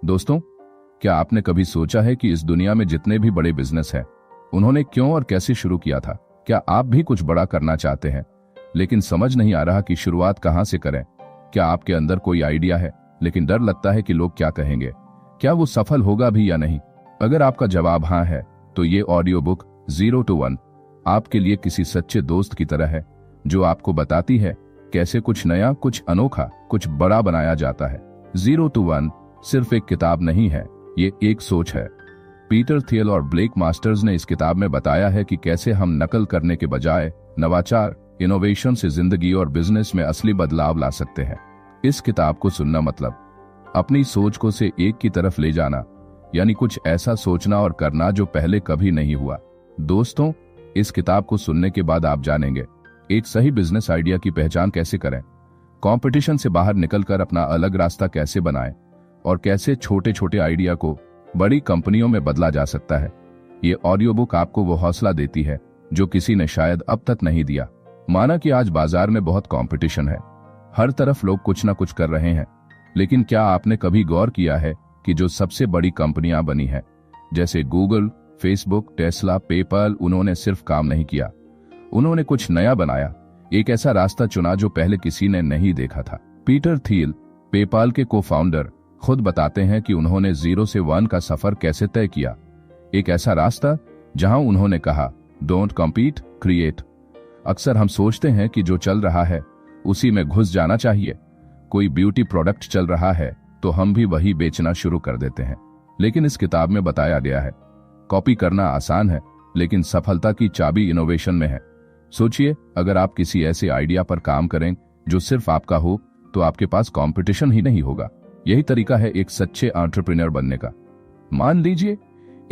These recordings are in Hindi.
दोस्तों, क्या आपने कभी सोचा है कि इस दुनिया में जितने भी बड़े बिजनेस हैं, उन्होंने क्यों और कैसे शुरू किया था? क्या आप भी कुछ बड़ा करना चाहते हैं, लेकिन समझ नहीं आ रहा कि शुरुआत कहां से करें? क्या आपके अंदर कोई आइडिया है, लेकिन डर लगता है कि लोग क्या कहेंगे? क्या वो सफल होगा भी या नहीं? अगर आपका जवाब हाँ है, तो ये ऑडियो बुक 0 to 1 आपके लिए किसी सच्चे दोस्त की तरह है, जो आपको बताती है कैसे कुछ नया, कुछ अनोखा, कुछ बड़ा बनाया जाता है। 0 to 1 सिर्फ एक किताब नहीं है, ये एक सोच है। पीटर थियल और ब्लेक मास्टर्स ने इस किताब में बताया है कि कैसे हम नकल करने के बजाय नवाचार, इनोवेशन से जिंदगी और बिजनेस में असली बदलाव ला सकते हैं। इस किताब को सुनना मतलब अपनी सोच को से एक की तरफ ले जाना, यानी कुछ ऐसा सोचना और करना जो पहले कभी नहीं हुआ। दोस्तों, इस किताब को सुनने के बाद आप जानेंगे एक सही बिजनेस आइडिया की पहचान कैसे करें, कंपटीशन से बाहर निकलकर अपना अलग रास्ता कैसे बनाएं, और कैसे छोटे छोटे आइडिया को बड़ी कंपनियों में बदला जा सकता है। ये ऑडियो बुक आपको वो हौसला देती है जो किसी ने शायद अब तक नहीं दिया। माना कि आज बाजार में बहुत कंपटीशन है, हर तरफ लोग कुछ ना कुछ कर रहे हैं, लेकिन क्या आपने कभी गौर किया है कि जो सबसे बड़ी कंपनियां बनी हैं, जैसे गूगल, फेसबुक, टेस्ला, पेपल, उन्होंने सिर्फ काम नहीं किया, उन्होंने कुछ नया बनाया, एक ऐसा रास्ता चुना जो पहले किसी ने नहीं देखा था। पीटर थियल, पेपाल के को फाउंडर, खुद बताते हैं कि उन्होंने 0 से 1 का सफर कैसे तय किया। एक ऐसा रास्ता जहां उन्होंने कहा, डोंट कॉम्पीट, क्रिएट। अक्सर हम सोचते हैं कि जो चल रहा है उसी में घुस जाना चाहिए। कोई ब्यूटी प्रोडक्ट चल रहा है तो हम भी वही बेचना शुरू कर देते हैं। लेकिन इस किताब में बताया गया है, कॉपी करना आसान है, लेकिन सफलता की चाबी इनोवेशन में है। सोचिए, अगर आप किसी ऐसे आइडिया पर काम करें जो सिर्फ आपका हो, तो आपके पास कंपटीशन ही नहीं होगा। यही तरीका है एक सच्चे एंटरप्रेन्योर बनने का। मान लीजिए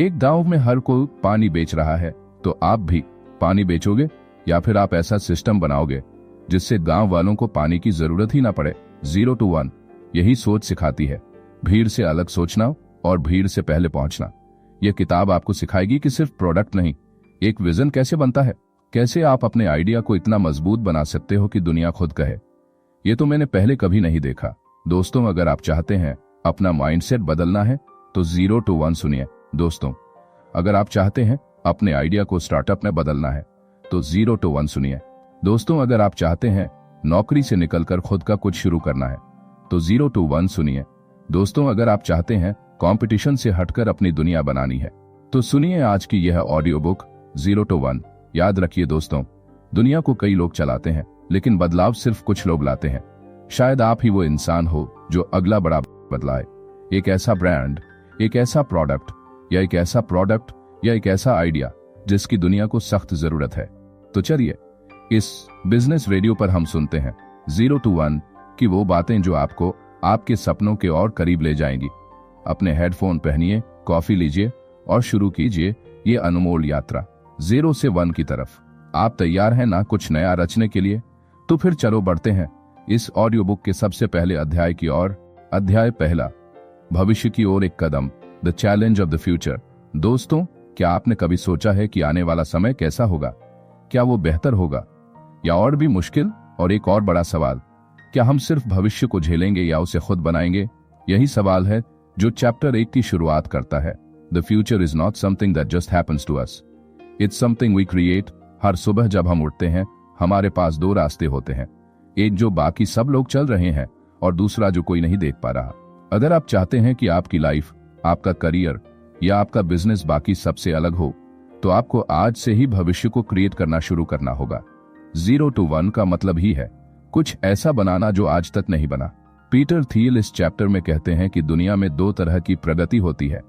एक गांव में हर कोई पानी बेच रहा है, तो आप भी पानी बेचोगे, या फिर आप ऐसा सिस्टम बनाओगे जिससे गांव वालों को पानी की जरूरत ही ना पड़े। 0 to 1 यही सोच सिखाती है, भीड़ से अलग सोचना और भीड़ से पहले पहुंचना। यह किताब आपको सिखाएगी कि सिर्फ प्रोडक्ट नहीं, एक विजन कैसे बनता है, कैसे आप अपने आइडिया को इतना मजबूत बना सकते हो कि दुनिया खुद कहे, ये तो मैंने पहले कभी नहीं देखा। दोस्तों, अगर आप चाहते हैं अपना माइंडसेट बदलना है तो 0 to 1 सुनिए। दोस्तों, अगर आप चाहते हैं अपने आइडिया को स्टार्टअप में बदलना है तो 0 to 1 सुनिए। दोस्तों, अगर आप चाहते हैं नौकरी से निकलकर खुद का कुछ शुरू करना है तो 0 to 1 सुनिए। दोस्तों, अगर आप चाहते हैं कंपटीशन से हटकर अपनी दुनिया बनानी है तो सुनिए आज की यह ऑडियो बुक 0 to 1। याद रखिए दोस्तों, दुनिया को कई लोग चलाते हैं, लेकिन बदलाव सिर्फ कुछ लोग लाते हैं। शायद आप ही वो इंसान हो जो अगला बड़ा बदलाए। एक ऐसा ब्रांड, एक ऐसा प्रोडक्ट, या एक ऐसा आइडिया जिसकी दुनिया को सख्त जरूरत है। तो चलिए, इस बिजनेस रेडियो पर हम सुनते हैं 0 to 1 की वो बातें जो आपको आपके सपनों के और करीब ले जाएंगी। अपने हेडफोन पहनिए, कॉफी लीजिए और शुरू कीजिए ये अनमोल यात्रा 0 से 1 की तरफ। आप तैयार हैं ना कुछ नया रचने के लिए? तो फिर चलो बढ़ते हैं इस ऑडियो बुक के सबसे पहले अध्याय की ओर। अध्याय पहला, भविष्य की ओर एक कदम, the challenge of the future. दोस्तों, क्या आपने कभी सोचा है कि आने वाला समय कैसा होगा? क्या वो बेहतर होगा या और भी मुश्किल? और एक और बड़ा सवाल, क्या हम सिर्फ भविष्य को झेलेंगे या उसे खुद बनाएंगे? यही सवाल है जो चैप्टर 1 की शुरुआत करता है। The future is not something that just happens to us, it's something we create. हर सुबह जब हम उठते हैं, हमारे पास 2 रास्ते होते हैं, एक जो बाकी सब लोग चल रहे हैं और दूसरा जो कोई नहीं देख पा रहा। अगर आप चाहते हैं कि आपकी लाइफ, आपका करियर या आपका बिजनेस बाकी सबसे अलग हो, तो आपको आज से ही भविष्य को क्रिएट करना शुरू करना होगा। 0 to 1 का मतलब ही है कुछ ऐसा बनाना जो आज तक नहीं बना। पीटर थियल इस चैप्टर में कहते हैं कि दुनिया में 2 तरह की प्रगति होती है,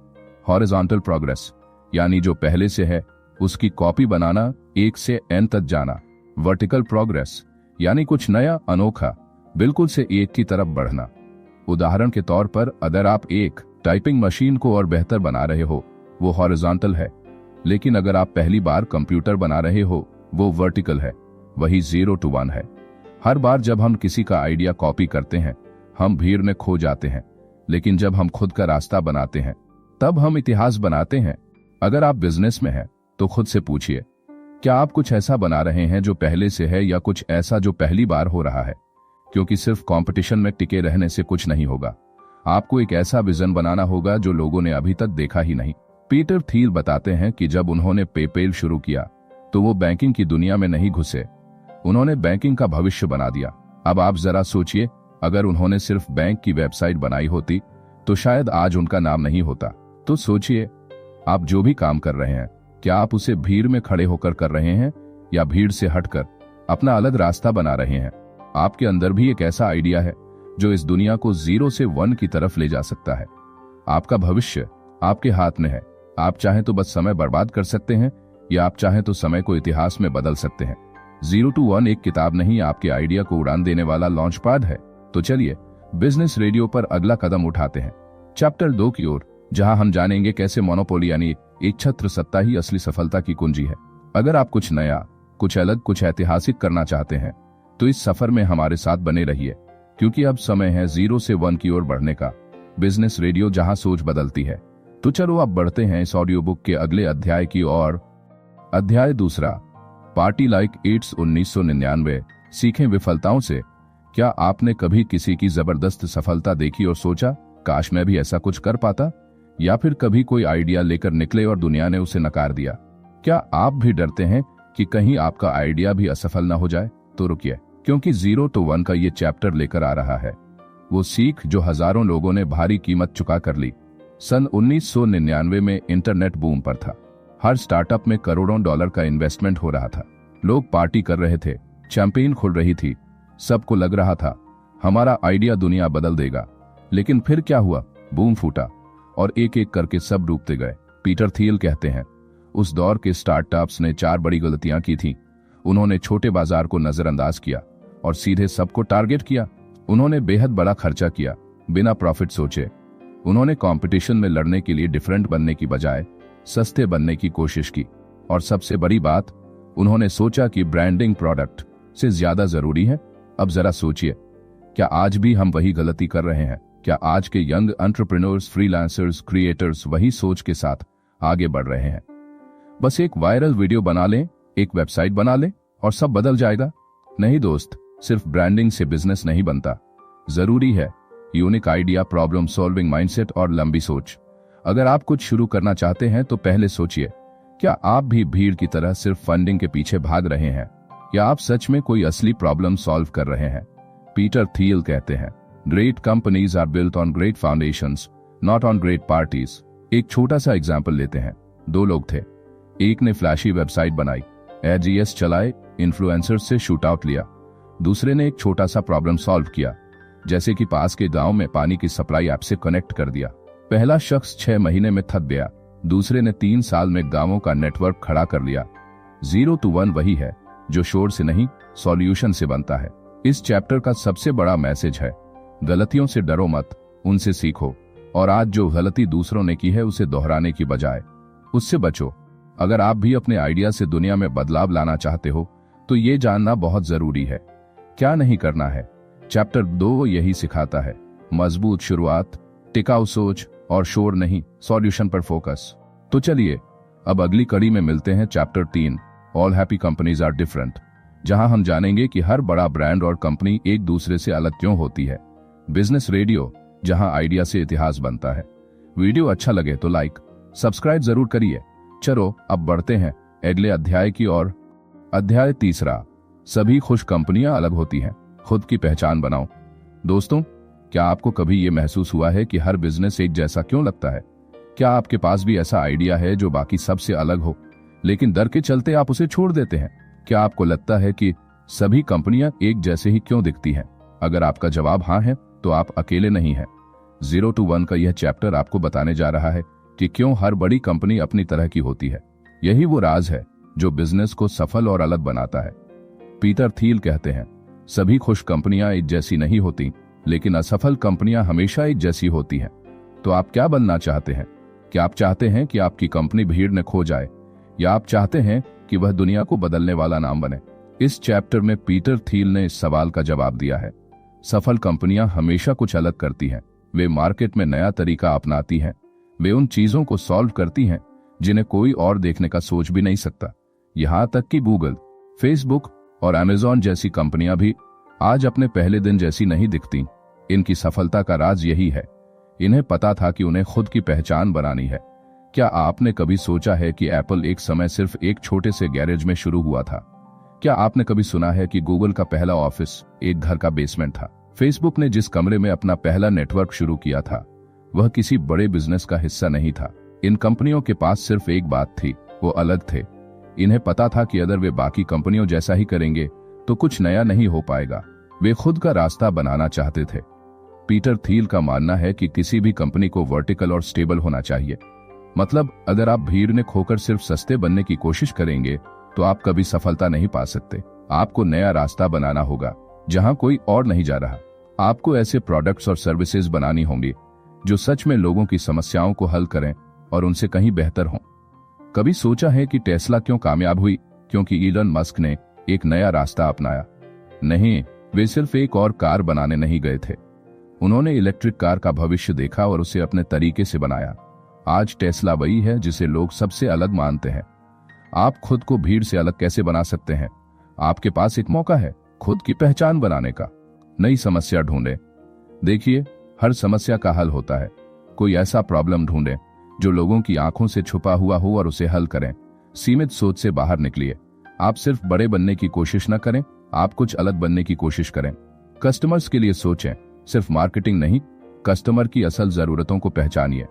हॉरिजॉन्टल प्रोग्रेस, यानी जो पहले से है उसकी कॉपी बनाना, 1 से n तक जाना। वर्टिकल प्रोग्रेस, यानी कुछ नया, अनोखा, बिल्कुल से 1 की तरफ बढ़ना। उदाहरण के तौर पर, अगर आप एक टाइपिंग मशीन को और बेहतर बना रहे हो, वो हॉरिजॉन्टल है, लेकिन अगर आप पहली बार कंप्यूटर बना रहे हो, वो वर्टिकल है, वही 0 to 1 है। हर बार जब हम किसी का आइडिया कॉपी करते हैं, हम भीड़ में खो जाते हैं, लेकिन जब हम खुद का रास्ता बनाते हैं, तब हम इतिहास बनाते हैं। अगर आप बिजनेस में हैं, तो खुद से पूछिए, क्या आप कुछ ऐसा बना रहे हैं जो पहले से है, या कुछ ऐसा जो पहली बार हो रहा है? क्योंकि सिर्फ कंपटीशन में टिके रहने से कुछ नहीं होगा। आपको एक ऐसा विजन बनाना होगा जो लोगों ने अभी तक देखा ही नहीं। पीटर थियल बताते हैं कि जब उन्होंने पेपैल शुरू किया तो वो बैंकिंग की दुनिया में नहीं घुसे, उन्होंने बैंकिंग का भविष्य बना दिया। अब आप जरा सोचिए, अगर उन्होंने सिर्फ बैंक की वेबसाइट बनाई होती तो शायद आज उनका नाम नहीं होता। तो सोचिए, आप जो भी काम कर रहे हैं, क्या आप उसे भीड़ में खड़े होकर कर रहे हैं या भीड़ से हटकर अपना अलग रास्ता बना रहे हैं? आपके अंदर भी एक ऐसा आइडिया है जो इस दुनिया को 0 से 1 की तरफ ले जा सकता है। आपका भविष्य आपके हाथ में है। आप चाहें तो बस समय बर्बाद कर सकते हैं या आप चाहें तो समय को इतिहास में बदल सकते हैं। 0 to 1 एक किताब नहीं, आपके आइडिया को उड़ान देने वाला लॉन्च पैड है। तो चलिए बिजनेस रेडियो पर अगला कदम उठाते हैं, चैप्टर 2 की ओर, जहां हम जानेंगे कैसे मोनोपोली यानी एक छत्र सत्ता ही असली सफलता की कुंजी है। अगर आप कुछ नया, कुछ अलग, कुछ ऐतिहासिक करना चाहते हैं तो इस सफर में हमारे साथ बने रहिए, क्योंकि अब समय है 0 से 1 की ओर बढ़ने का। बिजनेस रेडियो, जहां सोच बदलती है। तो चलो अब बढ़ते हैं इस ऑडियो बुक के अगले अध्याय की ओर। अध्याय 2, पार्टी लाइक इट्स 1999, सीखें विफलताओं से। क्या आपने कभी किसी की जबरदस्त सफलता देखी और सोचा, काश मैं भी ऐसा कुछ कर पाता? या फिर कभी कोई आइडिया लेकर निकले और दुनिया ने उसे नकार दिया? क्या आप भी डरते हैं कि कहीं आपका आइडिया भी असफल न हो जाए? तो रुकिए, क्योंकि 0 to 1 का ये चैप्टर लेकर आ रहा है वो सीख जो हजारों लोगों ने भारी कीमत चुका कर ली। सन 1999 में इंटरनेट बूम पर था। हर स्टार्टअप में करोड़ों डॉलर का इन्वेस्टमेंट हो रहा था। लोग पार्टी कर रहे थे, चैंपेन खुल रही थी, सबको लग रहा था हमारा आइडिया दुनिया बदल देगा। लेकिन फिर क्या हुआ? बूम फूटा और एक एक करके सब डूबते गए। पीटर थियल कहते हैं, उस दौर के स्टार्टअप्स ने 4 बड़ी गलतियां की थीं। उन्होंने छोटे बाजार को नजरअंदाज किया और सीधे सबको टारगेट किया। उन्होंने बेहद बड़ा खर्चा किया, बिना प्रॉफिट सोचे। उन्होंने कंपटीशन में लड़ने के लिए डिफरेंट बनने की बजाय सस्ते बनने की कोशिश की। और सबसे बड़ी बात, उन्होंने सोचा कि ब्रांडिंग प्रोडक्ट से ज्यादा जरूरी है। अब जरा सोचिए, क्या आज भी हम वही गलती कर रहे हैं? क्या आज के यंग एंटरप्रेन्योर्स, फ्रीलांसर्स, क्रिएटर्स वही सोच के साथ आगे बढ़ रहे हैं? बस एक वायरल वीडियो बना लें, एक वेबसाइट बना लें और सब बदल जाएगा? नहीं दोस्त, सिर्फ ब्रांडिंग से बिजनेस नहीं बनता। जरूरी है unique idea, problem solving mindset और लंबी सोच। अगर आप कुछ शुरू करना चाहते हैं तो पहले सोचिए, क्या आप भी भीड़ की तरह सिर्फ फंडिंग के पीछे भाग रहे हैं या आप सच में कोई असली प्रॉब्लम सॉल्व कर रहे हैं? पीटर थियल कहते हैं, great companies are built on great foundations, not on great parties. एक छोटा सा एग्जाम्पल लेते हैं। 2 लोग थे, एक ने फ्लैशी वेबसाइट बनाई, एजीएस चलाए, इन्फ्लुएंसर से शूट आउट लिया। दूसरे ने एक छोटा सा प्रॉब्लम सॉल्व किया, जैसे कि पास के गांव में पानी की सप्लाई ऐप से कनेक्ट कर दिया। पहला शख्स 6 महीने में थक गया, दूसरे ने 3 साल में गांवों का नेटवर्क खड़ा कर लिया। 0 to 1 वही है जो शोर से नहीं, सॉल्यूशन से बनता है। इस चैप्टर का सबसे बड़ा मैसेज है, गलतियों से डरो मत, उनसे सीखो और आज जो गलती दूसरों ने की है उसे दोहराने की बजाय उससे बचो। अगर आप भी अपने आइडिया से दुनिया में बदलाव लाना चाहते हो तो ये जानना बहुत जरूरी है, क्या नहीं करना है। चैप्टर 2 यही सिखाता है, मजबूत शुरुआत, टिकाऊ सोच और शोर नहीं, सॉल्यूशन पर फोकस। तो चलिए अब अगली कड़ी में मिलते हैं, chapter 3, all happy companies are different, जहां हम जानेंगे कि हर बड़ा ब्रांड और कंपनी एक दूसरे से अलग क्यों होती है। बिजनेस रेडियो, जहां आइडिया से इतिहास बनता है। वीडियो अच्छा लगे तो लाइक, सब्सक्राइब जरूर करिए। चलो अब बढ़ते हैं अगले अध्याय की ओर। अध्याय 3, सभी खुश कंपनियां अलग होती हैं, खुद की पहचान बनाओ। दोस्तों, क्या आपको कभी ये महसूस हुआ है कि हर बिजनेस एक जैसा क्यों लगता है? क्या आपके पास भी ऐसा आइडिया है जो बाकी सबसे अलग हो, लेकिन डर के चलते आप उसे छोड़ देते हैं? क्या आपको लगता है कि सभी कंपनियां एक जैसे ही क्यों दिखती हैं? अगर आपका जवाब हाँ है तो आप अकेले नहीं हैं। 0 to 1 का यह चैप्टर आपको बताने जा रहा है कि क्यों हर बड़ी कंपनी अपनी तरह की होती है। यही वो राज है जो बिजनेस को सफल और अलग बनाता है। पीटर थियल कहते हैं, सभी खुश कंपनियां एक जैसी नहीं होती, लेकिन असफल कंपनियां हमेशा एक जैसी होती हैं। तो आप क्या बनना चाहते हैं? क्या आप चाहते हैं कि आपकी कंपनी भीड़ में खो जाए, या आप चाहते हैं कि वह दुनिया को बदलने वाला नाम बने? इस चैप्टर में पीटर थियल ने इस सवाल का जवाब दिया है। सफल कंपनियां हमेशा कुछ अलग करती हैं। वे मार्केट में नया तरीका अपनाती हैं। वे उन चीजों को सॉल्व करती हैं जिन्हें कोई और देखने का सोच भी नहीं सकता। यहां तक कि गूगल, फेसबुक और अमेज़न जैसी कंपनियां भी आज अपने पहले दिन जैसी नहीं दिखती। इनकी सफलता का राज यही है इन्हें पता था कि उन्हें खुद की पहचान बनानी है। क्या आपने कभी सोचा है कि एप्पल एक समय सिर्फ एक छोटे से गैरेज में शुरू हुआ था? क्या आपने कभी सुना है कि गूगल का पहला ऑफिस एक घर का बेसमेंट था? फेसबुक ने जिस कमरे में अपना पहला नेटवर्क शुरू किया था, वह किसी बड़े बिजनेस का हिस्सा नहीं था। इन कंपनियों के पास सिर्फ एक बात थी, वो अलग थे। इन्हें पता था कि अगर वे बाकी कंपनियों जैसा ही करेंगे तो कुछ नया नहीं हो पाएगा। वे खुद का रास्ता बनाना चाहते थे। पीटर थील का मानना है कि किसी भी कंपनी को वर्टिकल और स्टेबल होना चाहिए। मतलब अगर आप भीड़ में खोकर सिर्फ सस्ते बनने की कोशिश करेंगे तो आप कभी सफलता नहीं पा सकते। आपको नया रास्ता बनाना होगा जहां कोई और नहीं जा रहा। आपको ऐसे प्रोडक्ट्स और सर्विसेज बनानी होंगी जो सच में लोगों की समस्याओं को हल करें और उनसे कहीं बेहतर हों। कभी सोचा है कि टेस्ला क्यों कामयाब हुई? क्योंकि इलन मस्क ने एक नया रास्ता अपनाया? नहीं, वे सिर्फ एक और कार बनाने नहीं गए थे। उन्होंने इलेक्ट्रिक कार का भविष्य देखा और उसे अपने तरीके से बनाया। आज टेस्ला वही है जिसे लोग सबसे अलग मानते हैं। आप खुद को भीड़ से अलग कैसे बना सकते हैं? आपके पास एक मौका है खुद की पहचान बनाने का। नई समस्या ढूंढें। देखिए, हर समस्या का हल होता है। कोई ऐसा प्रॉब्लम ढूंढें जो लोगों की आंखों से छुपा हुआ हो और उसे हल करें। सीमित सोच से बाहर निकलिए। आप सिर्फ बड़े बनने की कोशिश न करें, आप कुछ अलग बनने की कोशिश करें। कस्टमर्स के लिए सोचें, सिर्फ मार्केटिंग नहीं, कस्टमर की असल जरूरतों को पहचानिए।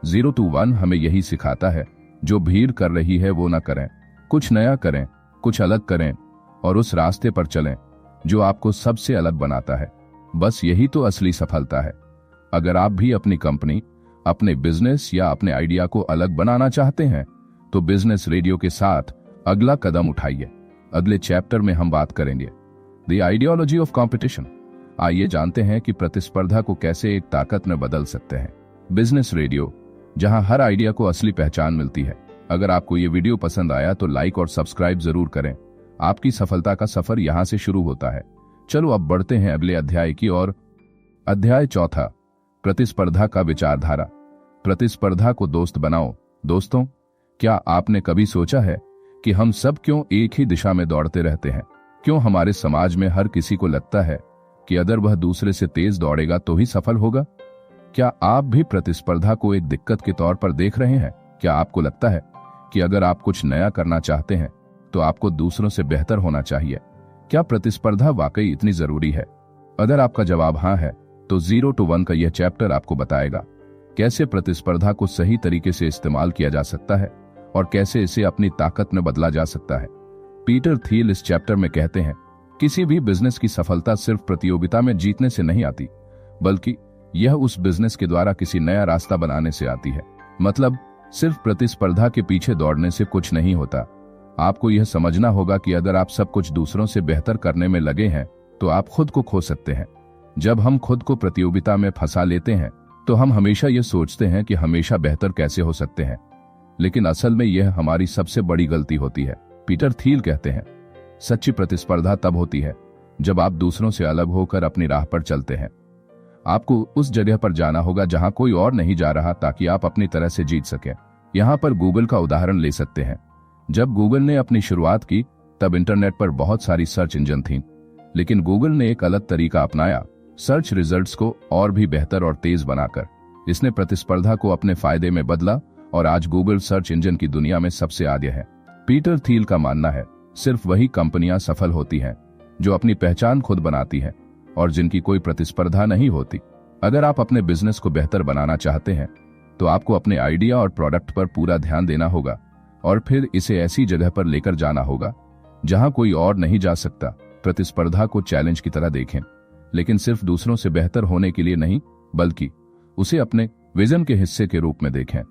0 to 1 हमें यही सिखाता है, जो भीड़ कर रही है वो न करें। कुछ नया करें, कुछ अलग करें और उस रास्ते पर चलें जो आपको सबसे अलग बनाता है। बस यही तो असली सफलता है। अगर आप भी अपनी कंपनी, अपने बिजनेस या अपने आइडिया को अलग बनाना चाहते हैं तो बिजनेस रेडियो के साथ अगला कदम उठाइए। अगले चैप्टर में हम बात करेंगे द आइडियोलॉजी ऑफ कंपटीशन। आइए जानते हैं कि प्रतिस्पर्धा को कैसे एक ताकत में बदल सकते हैं। बिजनेस रेडियो, जहां हर आइडिया को असली पहचान मिलती है। अगर आपको ये वीडियो पसंद आया तो लाइक और सब्सक्राइब जरूर करें। आपकी सफलता का सफर यहां से शुरू होता है। चलो अब बढ़ते हैं अगले अध्याय की ओर। अध्याय 4, प्रतिस्पर्धा का विचारधारा। प्रतिस्पर्धा को दोस्त बनाओ। दोस्तों, क्या आपने कभी सोचा है कि हम सब क्यों एक ही दिशा में दौड़ते रहते हैं? क्यों हमारे समाज में हर किसी को लगता है कि अगर वह दूसरे से तेज दौड़ेगा तो ही सफल होगा? क्या आप भी प्रतिस्पर्धा को एक दिक्कत के तौर पर देख रहे हैं? क्या आपको लगता है कि अगर आप कुछ नया करना चाहते हैं तो आपको दूसरों से बेहतर होना चाहिए? क्या प्रतिस्पर्धा वाकई इतनी जरूरी है? अगर आपका जवाब हाँ है तो 0 to 1 का यह चैप्टर आपको बताएगा कैसे प्रतिस्पर्धा को सही तरीके से इस्तेमाल किया जा सकता है और कैसे इसे अपनी ताकत में बदला जा सकता है। पीटर थील इस चैप्टर में कहते हैं, किसी भी बिजनेस की सफलता सिर्फ प्रतियोगिता में जीतने से नहीं आती, बल्कि यह उस बिजनेस के द्वारा किसी नया रास्ता बनाने से आती है। मतलब सिर्फ प्रतिस्पर्धा के पीछे दौड़ने से कुछ नहीं होता। आपको यह समझना होगा कि अगर आप सब कुछ दूसरों से बेहतर करने में लगे हैं तो आप खुद को खो सकते हैं। जब हम खुद को प्रतियोगिता में फंसा लेते हैं तो हम हमेशा यह सोचते हैं कि हमेशा बेहतर कैसे हो सकते हैं, लेकिन असल में यह हमारी सबसे बड़ी गलती होती है। पीटर थील कहते हैं, सच्ची प्रतिस्पर्धा तब होती है जब आप दूसरों से अलग होकर अपनी राह पर चलते हैं। आपको उस जगह पर जाना होगा जहां कोई और नहीं जा रहा, ताकि आप अपनी तरह से जीत सकें। यहां पर गूगल का उदाहरण ले सकते हैं। जब गूगल ने अपनी शुरुआत की तब इंटरनेट पर बहुत सारी सर्च इंजन थीं, लेकिन गूगल ने एक अलग तरीका अपनाया, सर्च रिजल्ट्स को और भी बेहतर और तेज बनाकर। इसने प्रतिस्पर्धा को अपने फायदे में बदला और आज गूगल सर्च इंजन की दुनिया में सबसे आगे है। पीटर थील का मानना है, सिर्फ वही कंपनियां सफल होती हैं जो अपनी पहचान खुद बनाती हैं और जिनकी कोई प्रतिस्पर्धा नहीं होती। अगर आप अपने बिजनेस को बेहतर बनाना चाहते हैं तो आपको अपने आइडिया और प्रोडक्ट पर पूरा ध्यान देना होगा और फिर इसे ऐसी जगह पर लेकर जाना होगा जहां कोई और नहीं जा सकता। प्रतिस्पर्धा को चैलेंज की तरह देखें, लेकिन सिर्फ दूसरों से बेहतर होने के लिए नहीं, बल्कि उसे अपने विजन के हिस्से के रूप में देखें।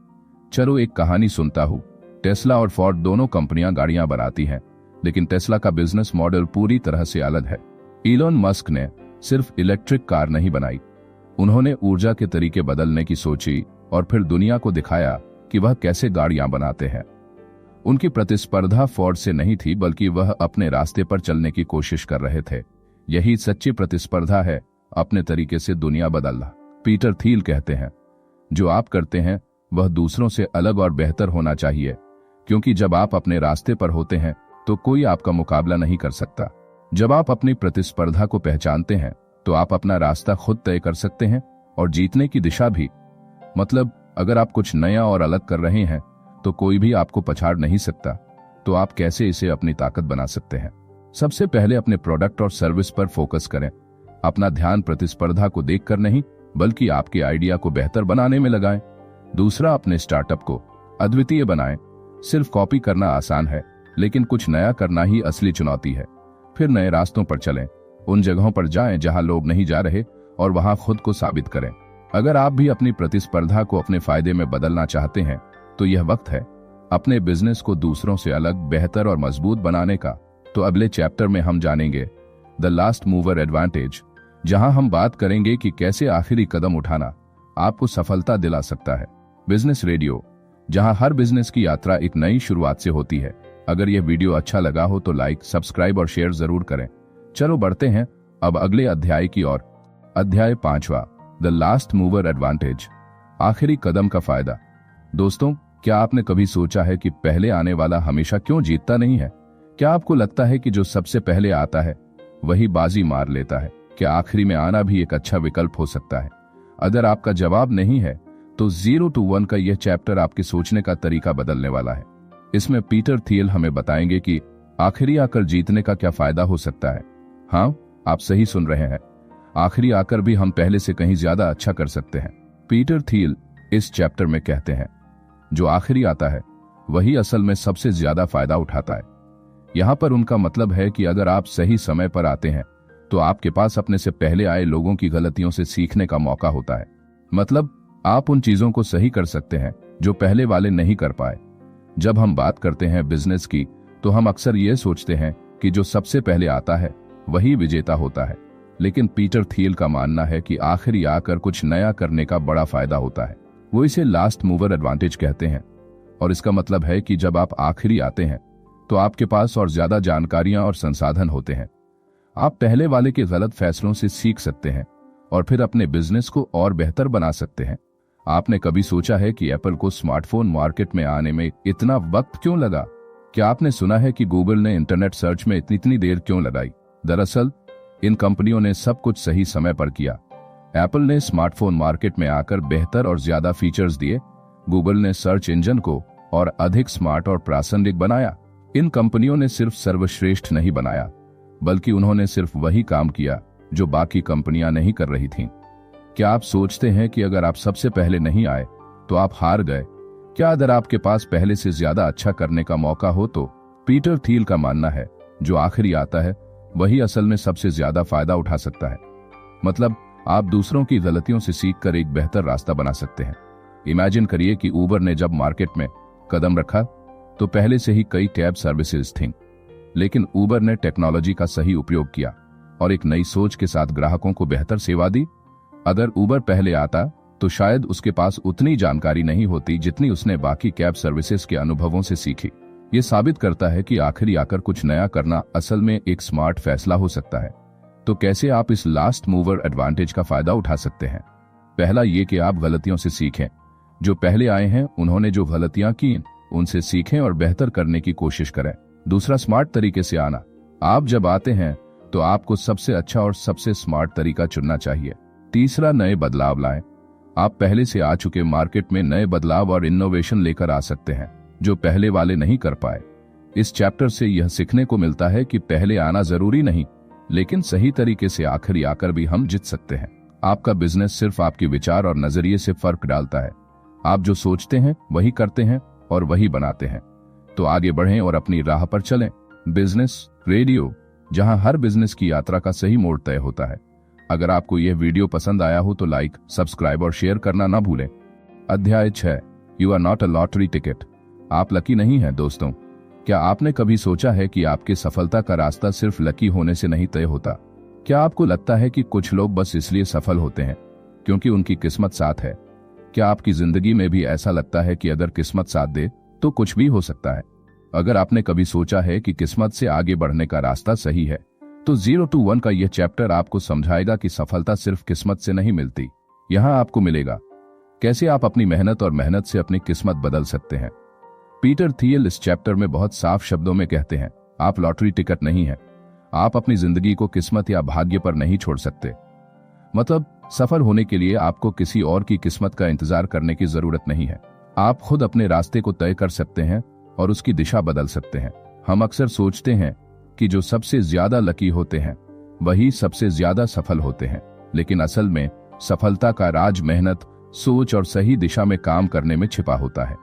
चलो एक कहानी सुनता हूं। टेस्ला और फोर्ड दोनों कंपनियां गाड़ियां बनाती हैं, लेकिन टेस्ला का बिजनेस मॉडल पूरी तरह से अलग है। इलोन मस्क ने सिर्फ इलेक्ट्रिक कार नहीं बनाई, उन्होंने ऊर्जा के तरीके बदलने की सोची और फिर दुनिया को दिखाया कि वह कैसे गाड़ियां बनाते हैं। उनकी प्रतिस्पर्धा फोर्ड से नहीं थी, बल्कि वह अपने रास्ते पर चलने की कोशिश कर रहे थे। यही सच्ची प्रतिस्पर्धा है, अपने तरीके से दुनिया बदलना। पीटर थील कहते हैं, जो आप करते हैं वह दूसरों से अलग और बेहतर होना चाहिए, क्योंकि जब आप अपने रास्ते पर होते हैं तो कोई आपका मुकाबला नहीं कर सकता। जब आप अपनी प्रतिस्पर्धा को पहचानते हैं तो आप अपना रास्ता खुद तय कर सकते हैं और जीतने की दिशा भी मतलब अगर आप कुछ नया और अलग कर रहे हैं तो कोई भी आपको पछाड़ नहीं सकता, तो आप कैसे इसे अपनी ताकत बना सकते हैं? सबसे पहले अपने प्रोडक्ट और सर्विस पर फोकस करें। अपना ध्यान प्रतिस्पर्धा को देखकर नहीं, बल्कि आपके आइडिया को बेहतर बनाने में लगाएं। दूसरा, अपने स्टार्टअप को अद्वितीय बनाएं। सिर्फ कॉपी करना आसान है, लेकिन कुछ नया करना ही असली चुनौती है। फिर नए रास्तों पर चलें, उन जगहों पर जाएं जहां लोग नहीं जा रहे और वहां खुद को साबित करें। अगर आप भी अपनी प्रतिस्पर्धा को अपने फायदे में बदलना चाहते हैं तो यह वक्त है अपने बिजनेस को दूसरों से अलग, बेहतर और मजबूत बनाने का। तो अगले चैप्टर में हम जानेंगे द लास्ट मूवर एडवांटेज, जहां हम बात करेंगे कि कैसे आखिरी कदम उठाना आपको सफलता दिला सकता है। बिजनेस रेडियो, जहां हर बिजनेस की यात्रा एक नई शुरुआत से होती है। अगर यह वीडियो अच्छा लगा हो तो लाइक, सब्सक्राइब और शेयर जरूर करें। चलो बढ़ते हैं अब अगले अध्याय की ओर। अध्याय 5वां, द लास्ट मूवर एडवांटेज, आखिरी कदम का फायदा। दोस्तों, क्या आपने कभी सोचा है कि पहले आने वाला हमेशा क्यों जीतता नहीं है? क्या आपको लगता है कि जो सबसे पहले आता है वही बाजी मार लेता है? क्या आखिरी में आना भी एक अच्छा विकल्प हो सकता है? अगर आपका जवाब नहीं है तो 0 to 1 का यह चैप्टर आपके सोचने का तरीका बदलने वाला है। इसमें पीटर थियल हमें बताएंगे कि आखिरी आकर जीतने का क्या फायदा हो सकता है। हाँ, आप सही सुन रहे हैं, आखिरी आकर भी हम पहले से कहीं ज्यादा अच्छा कर सकते हैं। पीटर थियल इस चैप्टर में कहते हैं, जो आखिरी आता है वही असल में सबसे ज्यादा फायदा उठाता है। यहां पर उनका मतलब है कि अगर आप सही समय पर आते हैं तो आपके पास अपने से पहले आए लोगों की गलतियों से सीखने का मौका होता है। मतलब आप उन चीजों को सही कर सकते हैं जो पहले वाले नहीं कर पाए। जब हम बात करते हैं बिजनेस की तो हम अक्सर ये सोचते हैं कि जो सबसे पहले आता है वही विजेता होता है, लेकिन पीटर थियल का मानना है कि आखिरी आकर कुछ नया करने का बड़ा फायदा होता है। वो इसे लास्ट मूवर एडवांटेज कहते हैं, और इसका मतलब है कि जब आप आखिरी आते हैं तो आपके पास और ज्यादा जानकारियां और संसाधन होते हैं। आप पहले वाले के गलत फैसलों से सीख सकते हैं और फिर अपने बिजनेस को और बेहतर बना सकते हैं। आपने कभी सोचा है कि एप्पल को स्मार्टफोन मार्केट में आने में इतना वक्त क्यों लगा? क्या आपने सुना है कि गूगल ने इंटरनेट सर्च में इतनी देर क्यों लगाई? दरअसल इन कंपनियों ने सब कुछ सही समय पर किया। एप्पल ने स्मार्टफोन मार्केट में आकर बेहतर और ज्यादा फीचर्स दिए। गूगल ने सर्च इंजन को और अधिक स्मार्ट और प्रासंगिक बनाया। इन कंपनियों ने सिर्फ सर्वश्रेष्ठ नहीं बनाया, बल्कि उन्होंने सिर्फ वही काम किया जो बाकी कंपनियां नहीं कर रही थीं। क्या आप सोचते हैं कि अगर आप सबसे पहले नहीं आए तो आप हार गए? क्या अगर आपके पास पहले से ज्यादा अच्छा करने का मौका हो तो? पीटर थियल का मानना है, जो आखिरी आता है वही असल में सबसे ज्यादा फायदा उठा सकता है। मतलब आप दूसरों की गलतियों से सीखकर एक बेहतर रास्ता बना सकते हैं। इमेजिन करिए कि उबर ने जब मार्केट में कदम रखा तो पहले से ही कई कैब सर्विसेज थीं, लेकिन उबर ने टेक्नोलॉजी का सही उपयोग किया और एक नई सोच के साथ ग्राहकों को बेहतर सेवा दी। अगर उबर पहले आता तो शायद उसके पास उतनी जानकारी नहीं होती जितनी उसने बाकी कैब सर्विसेज के अनुभवों से सीखी। ये साबित करता है कि आखिरी आकर कुछ नया करना असल में एक स्मार्ट फैसला हो सकता है। तो कैसे आप इस लास्ट मूवर एडवांटेज का फायदा उठा सकते हैं? पहला ये कि आप गलतियों से सीखें। जो पहले आए हैं उन्होंने जो गलतियां की उनसे सीखें और बेहतर करने की कोशिश करें। दूसरा, स्मार्ट तरीके से आना। आप जब आते हैं तो आपको सबसे अच्छा और सबसे स्मार्ट तरीका चुनना चाहिए। तीसरा, नए बदलाव लाएं। आप पहले से आ चुके मार्केट में नए बदलाव और इनोवेशन लेकर आ सकते हैं जो पहले वाले नहीं कर पाए। इस चैप्टर से यह सीखने को मिलता है कि पहले आना जरूरी नहीं, लेकिन सही तरीके से आखिरी आकर भी हम जीत सकते हैं। आपका बिजनेस सिर्फ आपके विचार और नजरिए से फर्क डालता है। आप जो सोचते हैं वही करते हैं और वही बनाते हैं। तो आगे बढ़ें और अपनी राह पर चलें। बिजनेस रेडियो, जहां हर बिजनेस की यात्रा का सही मोड़ तय होता है। अगर आपको यह वीडियो पसंद आया हो तो लाइक, सब्सक्राइब और शेयर करना ना भूलें। अध्याय 6, you are not a lottery ticket. आप लकी नहीं हैं दोस्तों। क्या आपने कभी सोचा है कि आपकी सफलता का रास्ता सिर्फ लकी होने से नहीं तय होता? क्या आपको लगता है कि कुछ लोग बस इसलिए सफल होते हैं क्योंकि उनकी किस्मत साथ है? क्या आपकी जिंदगी में भी ऐसा लगता है कि अगर किस्मत साथ दे तो कुछ भी हो सकता है? अगर आपने कभी सोचा है कि किस्मत से आगे बढ़ने का रास्ता सही है तो 0 to 1 का यह चैप्टर आपको समझाएगा कि सफलता सिर्फ किस्मत से नहीं मिलती। यहां आपको मिलेगा कैसे आप अपनी मेहनत से अपनी किस्मत बदल सकते हैं। पीटर थियल इस चैप्टर में बहुत साफ शब्दों में कहते हैं, आप लॉटरी टिकट नहीं हैं। आप अपनी जिंदगी को किस्मत या भाग्य पर नहीं छोड़ सकते। मतलब सफल होने के लिए आपको किसी और की किस्मत का इंतजार करने की जरूरत नहीं है। आप खुद अपने रास्ते को तय कर सकते हैं और उसकी दिशा बदल सकते हैं। हम अक्सर सोचते हैं कि जो सबसे ज्यादा लकी होते हैं वही सबसे ज्यादा सफल होते हैं, लेकिन असल में सफलता का राज मेहनत, सोच और सही दिशा में काम करने में छिपा होता है।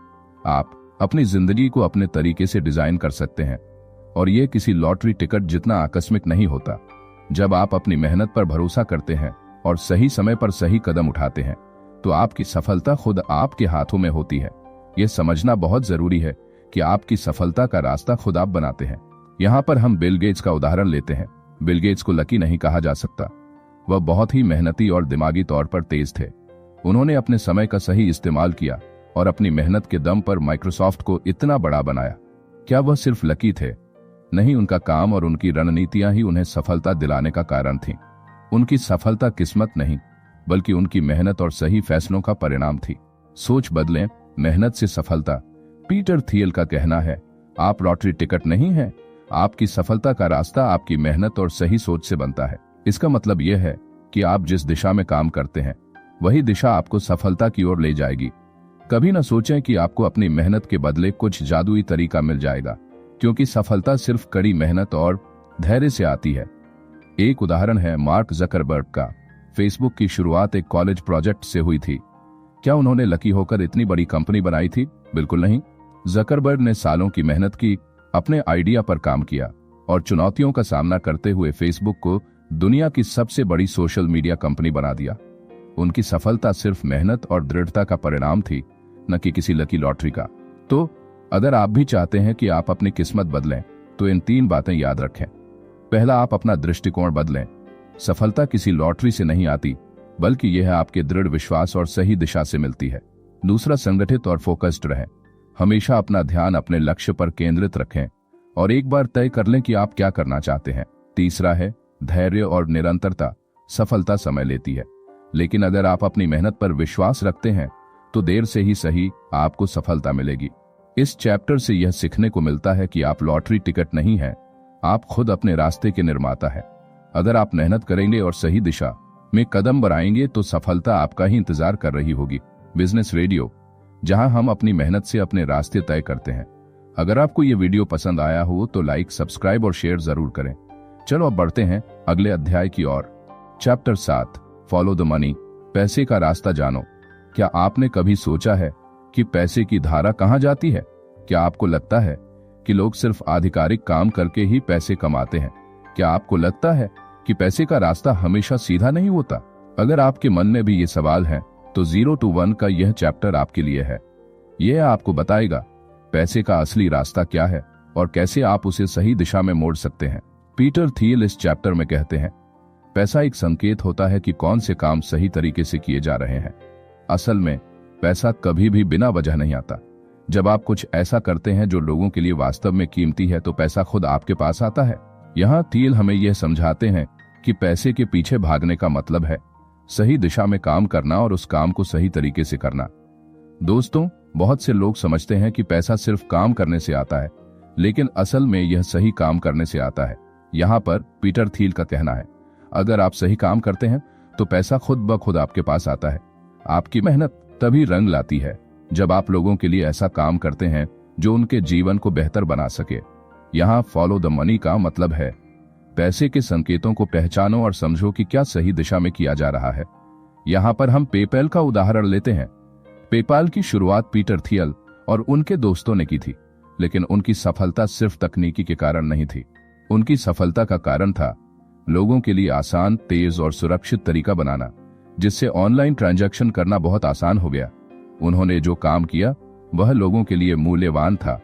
आप अपनी जिंदगी को अपने तरीके से डिजाइन कर सकते हैं और यह किसी लॉटरी टिकट जितना आकस्मिक नहीं होता। जब आप अपनी मेहनत पर भरोसा करते हैं और सही समय पर सही कदम उठाते हैं तो आपकी सफलता खुद आपके हाथों में होती है। यह समझना बहुत जरूरी है कि आपकी सफलता का रास्ता खुद आप बनाते हैं। यहाँ पर हम बिल गेट्स का उदाहरण लेते हैं। बिल गेट्स को लकी नहीं कहा जा सकता। वह बहुत ही मेहनती और दिमागी तौर पर तेज थे। उन्होंने अपने समय का सही इस्तेमाल किया और अपनी मेहनत के दम पर माइक्रोसॉफ्ट को इतना बड़ा बनाया। क्या वह सिर्फ लकी थे? नहीं, उनका काम और उनकी रणनीतियां ही उन्हें सफलता दिलाने का कारण थीं। उनकी सफलता किस्मत नहीं, बल्कि उनकी मेहनत और सही फैसलों का परिणाम थी। सोच बदलें, मेहनत से सफलता। पीटर थियल का कहना है, आप लॉटरी टिकट नहीं हैं, आपकी सफलता का रास्ता आपकी मेहनत और सही सोच से बनता है। इसका मतलब यह है कि आप जिस दिशा में काम करते हैं वही दिशा आपको सफलता की ओर ले जाएगी। कभी न सोचें कि आपको अपनी मेहनत के बदले कुछ जादुई तरीका मिल जाएगा, क्योंकि सफलता सिर्फ कड़ी मेहनत और धैर्य से आती है। एक उदाहरण है मार्क जकरबर्ग का। फेसबुक की शुरुआत एक कॉलेज प्रोजेक्ट से हुई थी। क्या उन्होंने लकी होकर इतनी बड़ी कंपनी बनाई थी? बिल्कुल नहीं। जकरबर्ग ने सालों की मेहनत की, अपने आइडिया पर काम किया और चुनौतियों का सामना करते हुए फेसबुक को दुनिया की सबसे बड़ी सोशल मीडिया कंपनी बना दिया। उनकी सफलता सिर्फ मेहनत और दृढ़ता का परिणाम थी, न कि किसी लकी लॉटरी का। तो अगर आप भी चाहते हैं कि आप अपनी किस्मत बदलें तो इन 3 बातें याद रखें। पहला, आप अपना दृष्टिकोण बदलें। सफलता किसी लॉटरी से नहीं आती, बल्कि यह आपके दृढ़ विश्वास और सही दिशा से मिलती है। दूसरा, संगठित और फोकस्ड रहें। हमेशा अपना ध्यान अपने लक्ष्य पर केंद्रित रखें और एक बार तय कर लें कि आप क्या करना चाहते हैं। तीसरा है धैर्य और निरंतरता। सफलता समय लेती है, लेकिन अगर आप अपनी मेहनत पर विश्वास रखते हैं तो देर से ही सही आपको सफलता मिलेगी। इस चैप्टर से यह सीखने को मिलता है कि आप लॉटरी टिकट नहीं हैं, आप खुद अपने रास्ते के निर्माता हैं। अगर आप मेहनत करेंगे और सही दिशा में कदम बढ़ाएंगे तो सफलता आपका ही इंतजार कर रही होगी। बिजनेस रेडियो, जहां हम अपनी मेहनत से अपने रास्ते तय करते हैं। अगर आपको ये वीडियो पसंद आया हो तो लाइक, सब्सक्राइब और शेयर जरूर करें। चलो अब बढ़ते हैं अगले अध्याय की ओर। Chapter 7, follow the money. पैसे का रास्ता जानो। क्या आपने कभी सोचा है कि पैसे की धारा कहां जाती है? क्या आपको लगता है कि लोग सिर्फ आधिकारिक काम करके ही पैसे कमाते हैं? क्या आपको लगता है कि पैसे का रास्ता हमेशा सीधा नहीं होता? अगर आपके मन में भी ये सवाल है तो 0 to 1 का यह चैप्टर आपके लिए है। यह आपको बताएगा पैसे का असली रास्ता क्या है और कैसे आप उसे सही दिशा में मोड़ सकते हैं। पीटर थियल इस चैप्टर में कहते हैं, पैसा एक संकेत होता है कि कौन से काम सही तरीके से किए जा रहे हैं। असल में पैसा कभी भी बिना वजह नहीं आता। जब आप कुछ ऐसा करते हैं जो लोगों के लिए वास्तव में कीमती है तो पैसा खुद आपके पास आता है। यहाँ थियल हमें यह समझाते हैं कि पैसे के पीछे भागने का मतलब है सही दिशा में काम करना और उस काम को सही तरीके से करना। दोस्तों, बहुत से लोग समझते हैं कि पैसा सिर्फ काम करने से आता है, लेकिन असल में यह सही काम करने से आता है। यहाँ पर पीटर थियल का कहना है, अगर आप सही काम करते हैं तो पैसा खुद ब खुद आपके पास आता है। आपकी मेहनत तभी रंग लाती है जब आप लोगों के लिए ऐसा काम करते हैं जो उनके जीवन को बेहतर बना सके। यहाँ फॉलो द मनी का मतलब है पैसे के संकेतों को पहचानो और समझो कि क्या सही दिशा में किया जा रहा है। यहाँ पर हम पेपैल का उदाहरण लेते हैं। पेपाल की शुरुआत पीटर थियल और उनके दोस्तों ने की थी, लेकिन उनकी सफलता सिर्फ तकनीकी के कारण नहीं थी। उनकी सफलता का कारण था लोगों के लिए आसान, तेज और सुरक्षित तरीका बनाना, जिससे ऑनलाइन ट्रांजैक्शन करना बहुत आसान हो गया। उन्होंने जो काम किया वह लोगों के लिए मूल्यवान था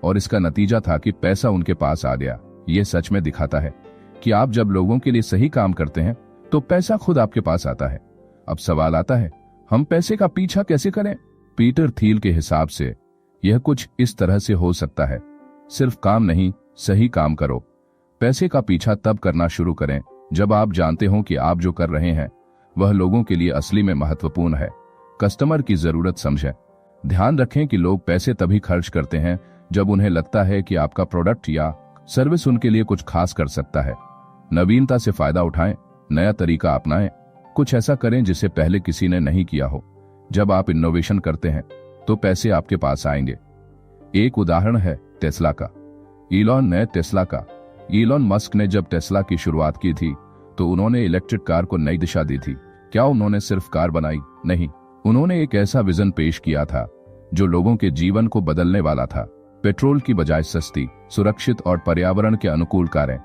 और इसका नतीजा था कि पैसा उनके पास आ गया। यह सच में दिखाता है कि आप जब लोगों के लिए सही काम करते हैं तो पैसा खुद आपके पास आता है। अब सवाल आता है, हम पैसे का पीछा कैसे करें? पीटर थियल के हिसाब से यह कुछ इस तरह से हो सकता है, सिर्फ काम नहीं, सही काम करो। पैसे का पीछा तब करना शुरू करें जब आप जानते हो कि आप जो कर रहे हैं वह लोगों के लिए असली में महत्वपूर्ण है। कस्टमर की जरूरत समझें। ध्यान रखें कि लोग पैसे तभी खर्च करते हैं जब उन्हें लगता है कि आपका प्रोडक्ट या सर्विस उनके लिए कुछ खास कर सकता है। नवीनता से फायदा उठाएं, नया तरीका अपनाएं कुछ ऐसा करें जिसे पहले किसी ने नहीं किया हो। जब आप इनोवेशन करते हैं तो पैसे आपके पास आएंगे। एक उदाहरण है टेस्ला का। इलॉन मस्क ने जब टेस्ला की शुरुआत की थी तो उन्होंने इलेक्ट्रिक कार को नई दिशा दी थी। क्या उन्होंने सिर्फ कार बनाई? नहीं, उन्होंने एक ऐसा विजन पेश किया था जो लोगों के जीवन को बदलने वाला था। पेट्रोल की बजाय सस्ती, सुरक्षित और पर्यावरण के अनुकूल कारें।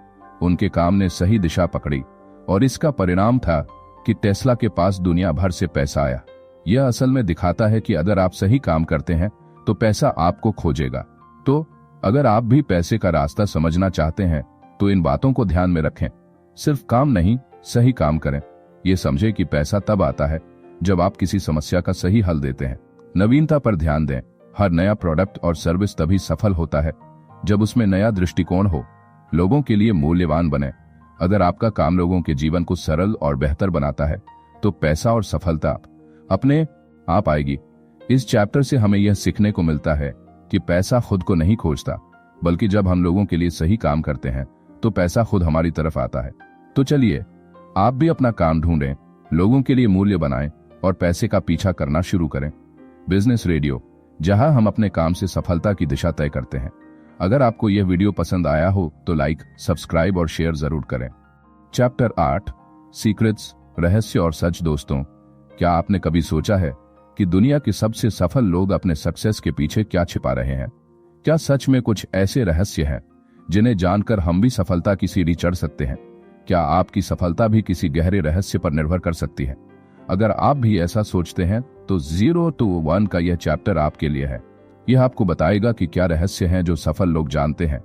उनके काम ने सही दिशा पकड़ी और इसका परिणाम था कि टेस्ला के पास दुनिया भर से पैसा आया। यह असल में दिखाता है कि अगर आप सही काम करते हैं तो पैसा आपको खोजेगा। तो अगर आप भी पैसे का रास्ता समझना चाहते हैं तो इन बातों को ध्यान में रखें। सिर्फ काम नहीं, सही काम करें। ये समझे कि पैसा तब आता है जब आप किसी समस्या का सही हल देते हैं। नवीनता पर ध्यान दें। हर नया प्रोडक्ट और सर्विस तभी सफल होता है जब उसमें नया दृष्टिकोण हो, लोगों के लिए मूल्यवान बने। अगर आपका काम लोगों के जीवन को सरल और बेहतर बनाता है तो पैसा और सफलता अपने आप आएगी। इस चैप्टर से हमें यह सीखने को मिलता है कि पैसा खुद को नहीं खोजता, बल्कि जब हम लोगों के लिए सही काम करते हैं तो पैसा खुद हमारी तरफ आता है। तो चलिए आप भी अपना काम ढूंढें, लोगों के लिए मूल्य बनाएं और पैसे का पीछा करना शुरू करें। बिजनेस रेडियो, जहां हम अपने काम से सफलता की दिशा तय करते हैं। अगर आपको यह वीडियो पसंद आया हो तो लाइक, सब्सक्राइब और शेयर जरूर करें। चैप्टर 8, सीक्रेट्स, रहस्य और सच। दोस्तों, क्या आपने कभी सोचा है कि दुनिया के सबसे सफल लोग अपने सक्सेस के पीछे क्या छिपा रहे हैं? क्या सच में कुछ ऐसे रहस्य हैं जिन्हें जानकर हम भी सफलता की सीढ़ी चढ़ सकते हैं? क्या आपकी सफलता भी किसी गहरे रहस्य पर निर्भर कर सकती है? अगर आप भी ऐसा सोचते हैं तो 0 to 1 का यह चैप्टर आपके लिए है। यह आपको बताएगा कि क्या रहस्य हैं जो सफल लोग जानते हैं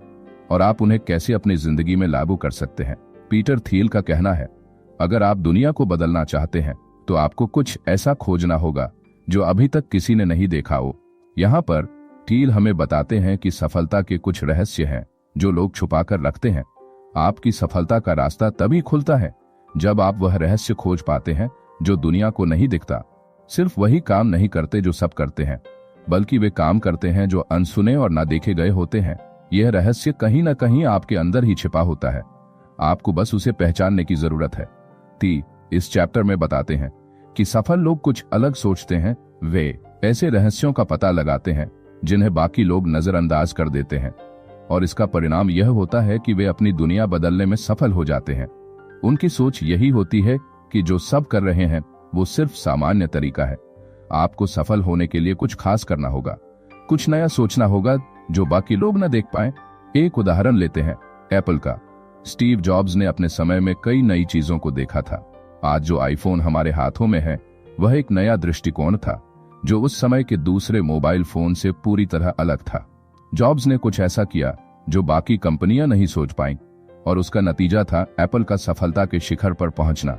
और आप उन्हें कैसे अपनी जिंदगी में लागू कर सकते हैं। पीटर थियल का कहना है, अगर आप दुनिया को बदलना चाहते हैं तो आपको कुछ ऐसा खोजना होगा जो अभी तक किसी ने नहीं देखा हो। यहाँ पर थियल हमें बताते हैं कि सफलता के कुछ रहस्य हैं जो लोग छुपाकर रखते हैं। आपकी सफलता का रास्ता तभी खुलता है जब आप वह रहस्य खोज पाते हैं जो दुनिया को नहीं दिखता। सिर्फ वही काम नहीं करते जो सब करते हैं, बल्कि वे काम करते हैं जो अनसुने और ना देखे गए होते हैं। यह रहस्य कहीं ना कहीं आपके अंदर ही छिपा होता है, आपको बस उसे पहचानने की जरूरत है। इस चैप्टर में बताते हैं कि सफल लोग कुछ अलग सोचते हैं। वे ऐसे रहस्यों का पता लगाते हैं जिन्हें बाकी लोग नजरअंदाज कर देते हैं और इसका परिणाम यह होता है कि वे अपनी दुनिया बदलने में सफल हो जाते हैं। उनकी सोच यही होती है कि जो सब कर रहे हैं वो सिर्फ सामान्य तरीका है। आपको सफल होने के लिए कुछ खास करना होगा, कुछ नया सोचना होगा जो बाकी लोग न देख पाए। एक उदाहरण लेते हैं एप्पल का। स्टीव जॉब्स ने अपने समय में कई नई चीजों को देखा था। आज जो आईफोन हमारे हाथों में है वह एक नया दृष्टिकोण था जो उस समय के दूसरे मोबाइल फोन से पूरी तरह अलग था। जॉब्स ने कुछ ऐसा किया जो बाकी कंपनियां नहीं सोच पाईं और उसका नतीजा था एप्पल का सफलता के शिखर पर पहुंचना।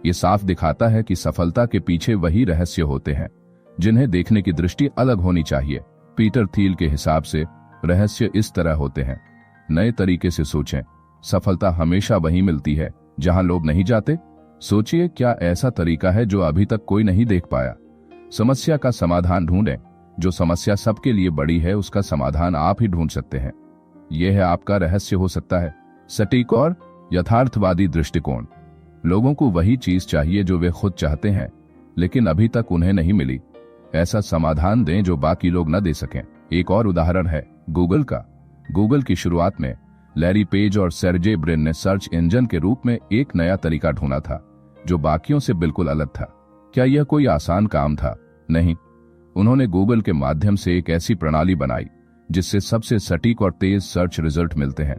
ये साफ दिखाता है कि सफलता के पीछे वही रहस्य होते हैं जिन्हें देखने की दृष्टि अलग होनी चाहिए। पीटर थियल के हिसाब से रहस्य इस तरह होते हैं। नए तरीके से सोचें। सफलता हमेशा वहीं मिलती है जहां लोग नहीं जाते। सोचिए, क्या ऐसा तरीका है जो अभी तक कोई नहीं देख पाया? समस्या का समाधान ढूंढें। जो समस्या सबके लिए बड़ी है उसका समाधान आप ही ढूंढ सकते हैं। यह है आपका रहस्य हो सकता है सटीक और यथार्थवादी दृष्टिकोण। लोगों को वही चीज चाहिए जो वे खुद चाहते हैं लेकिन अभी तक उन्हें नहीं मिली। ऐसा समाधान दें जो बाकी लोग न दे सकें। एक और उदाहरण है गूगल का। गूगल की शुरुआत में लैरी पेज और सर्जे ब्रिन ने सर्च इंजन के रूप में एक नया तरीका ढूंढा था जो बाकियों से बिल्कुल अलग था। क्या यह कोई आसान काम था? नहीं। उन्होंने गूगल के माध्यम से एक ऐसी प्रणाली बनाई जिससे सबसे सटीक और तेज सर्च रिजल्ट मिलते हैं।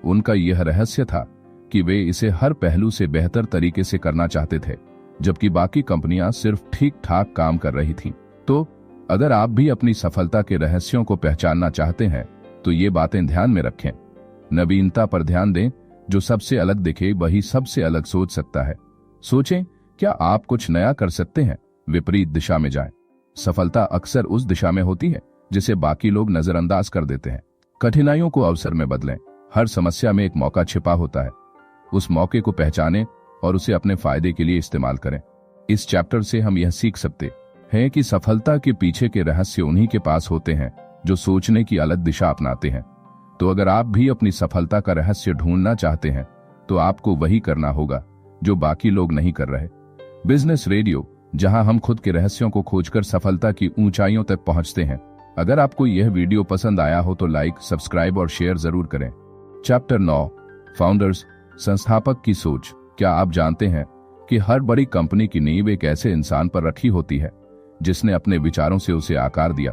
उनका यह रहस्य था कि वे इसे हर पहलू से बेहतर तरीके से करना चाहते थे, जबकि बाकी कंपनियां सिर्फ ठीक ठाक काम कर रही थीं। तो अगर आप भी अपनी सफलता के रहस्यों को पहचानना चाहते हैं तो ये बातें ध्यान में रखें। नवीनता पर ध्यान दें। जो सबसे अलग दिखे वही सबसे अलग सोच सकता है। सोचें, क्या आप कुछ नया कर सकते हैं? विपरीत दिशा में जाएं। सफलता अक्सर उस दिशा में होती है जिसे बाकी लोग नजरअंदाज कर देते हैं। कठिनाइयों को अवसर में बदलें। हर समस्या में एक मौका छिपा होता है। उस मौके को पहचानें और उसे अपने फायदे के लिए इस्तेमाल करें। इस चैप्टर से हम यह सीख सकते हैं कि सफलता के पीछे के रहस्य उन्हीं के पास होते हैं जो सोचने की अलग दिशा अपनाते हैं। तो अगर आप भी अपनी सफलता का रहस्य ढूंढना चाहते हैं तो आपको वही करना होगा जो बाकी लोग नहीं कर रहे। बिजनेस रेडियो, जहां हम खुद के रहस्यों को खोजकर सफलता की ऊंचाइयों तक पहुंचते हैं। अगर आपको यह वीडियो पसंद आया हो तो लाइक, सब्सक्राइब और शेयर जरूर करें। चैप्टर 9, फाउंडर्स, संस्थापक की सोच। क्या आप जानते हैं कि हर बड़ी कंपनी की नींव एक ऐसे इंसान पर रखी होती है जिसने अपने विचारों से उसे आकार दिया?